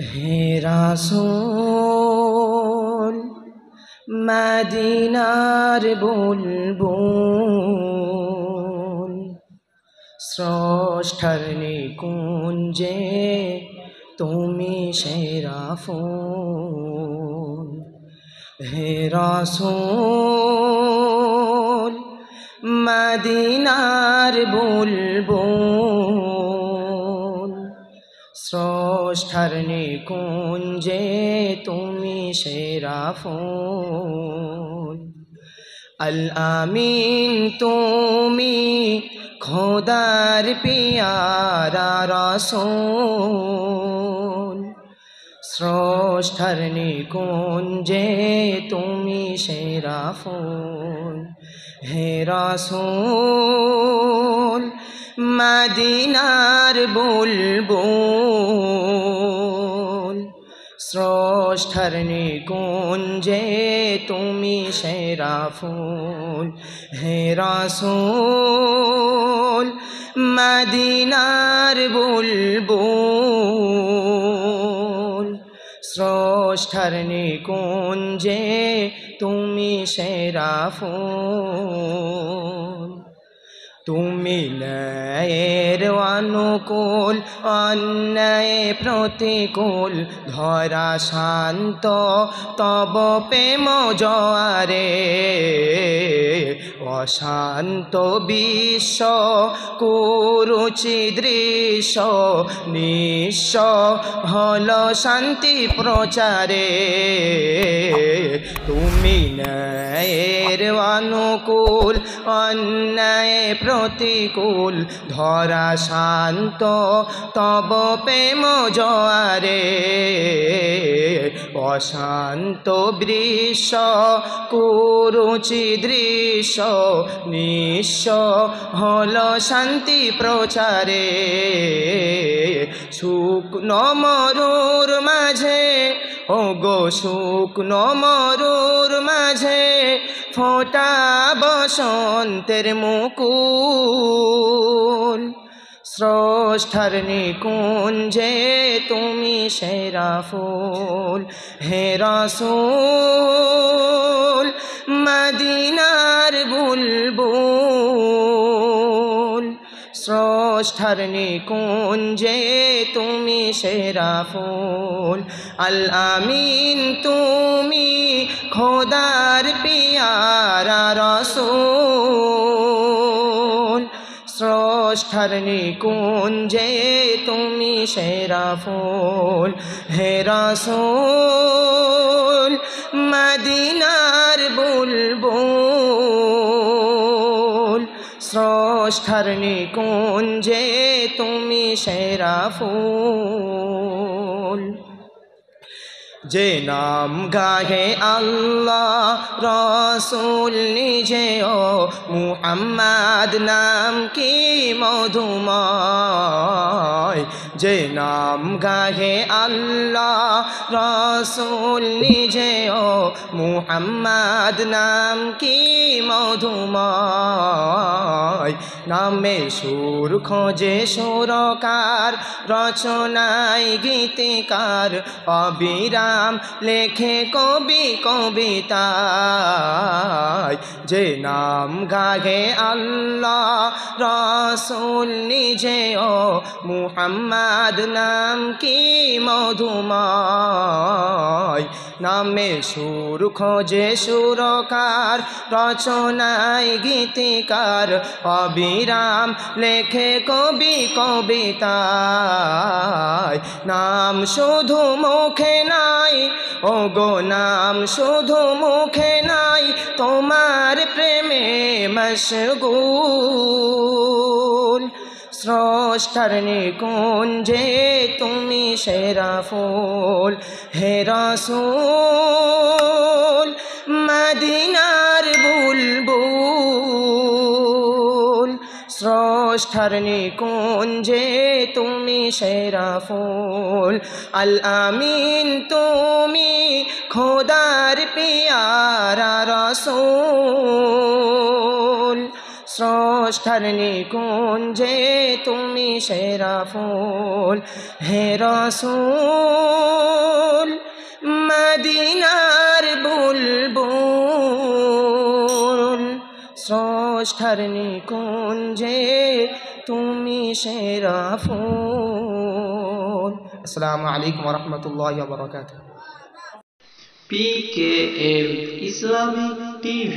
হে রাসূল মদিনার বুলবুল স্রষ্টার নিকুঞ্জে তুমি সেরা ফুল। হে রাসূল মদিনার বুলবুল স্রষ্টার নিকুঞ্জে তুমি সেরা ফুল। আল আমিন তুমি খোদার পিয়ারা রাসূল স্রষ্টার নিকুঞ্জে তুমি সেরা ফুল। হে রাসূল মদিনার বুলবুল স্রষ্টার নিকুঞ্জে তুমি সেরা ফুল। হে রাসূল মদিনার বুলবুল স্রষ্টার নিকুঞ্জে তুমি সেরা ফুল। তুমি ন্যায়ের অনুকূল অন্যায় প্রতিকূল ধরা শান্ত তব প্রেম জোয়ারে অশান্ত বিশ্ব কুরুচি দৃশ্য নিঃস্ব হল শান্তি প্রচারে। তুমি ন্যায়ের অনুকূল অন্যায় প্রতিকূল ধরা শান্ত তব প্রেম জোয়ারে অশান্ত বৃষ কুরুচি দৃশ্য নিঃস্ব হল শান্তি প্রচারে। শুকনো মরুর মাঝে ওগো শুকনো মরুর মাঝে ফোটা বসন্তের মুকুল স্রষ্টার নিকুঞ্জে তুমি সেরা ফুল। হে রাসূল মদিনার বুলবুল স্রষ্টার নিকুঞ্জে তুমি সেরা ফুল। আল আমিন তুমি খোদার পিয়ারা রাসূল স্রষ্টার নিকুঞ্জে তুমি সেরা ফুল। হে রাসূল মদিনার বুলবুল স্রষ্টার নিকুঞ্জে তুমি সেরা ফুল। যে নাম গাহে আল্লাহ রাসূল নিজেও মুহাম্মদ নাম কি মধুময়। যে নাম গাহে আল্লাহ রাসূল নিজেও মুহাম্মদ নাম কি মধুময়। নামে সুর খোঁজে সুরকার রচনায় গীতিকার অবিরাম লেখে কবি কবিতায়। যে নাম গাহে আল্লাহ রাসূল নিজেও মুহাম্মদ নাম কি মধুময়। নামে সুর খোঁজে সুরকার রচনায় গীতিকার অবিরাম লেখে কবি কবিতায়। নাম শুধু মুখে নাই ওগো নাম শুধু মুখে নাই তোমার প্রেমে মশগুল স্রষ্টার নিকুঞ্জে তুমি সেরা ফুল। হে রাসূল মদিনার বুলবুল স্রষ্টার নিকুঞ্জে তুমি সেরা ফুল। আল আমিন তুমি খোদার পিয়ারা রাসূল স্রষ্টার নিকুঞ্জে তুমি সেরা ফুল হে রাসূল মদিনার বুলবুল স্রষ্টার নিকুঞ্জে তুমি সেরা ফুল। আসসালামু আলাইকুম ওয়া রাহমাতুল্লাহি ওয়া বারাকাতুহু। PKM Islamic TV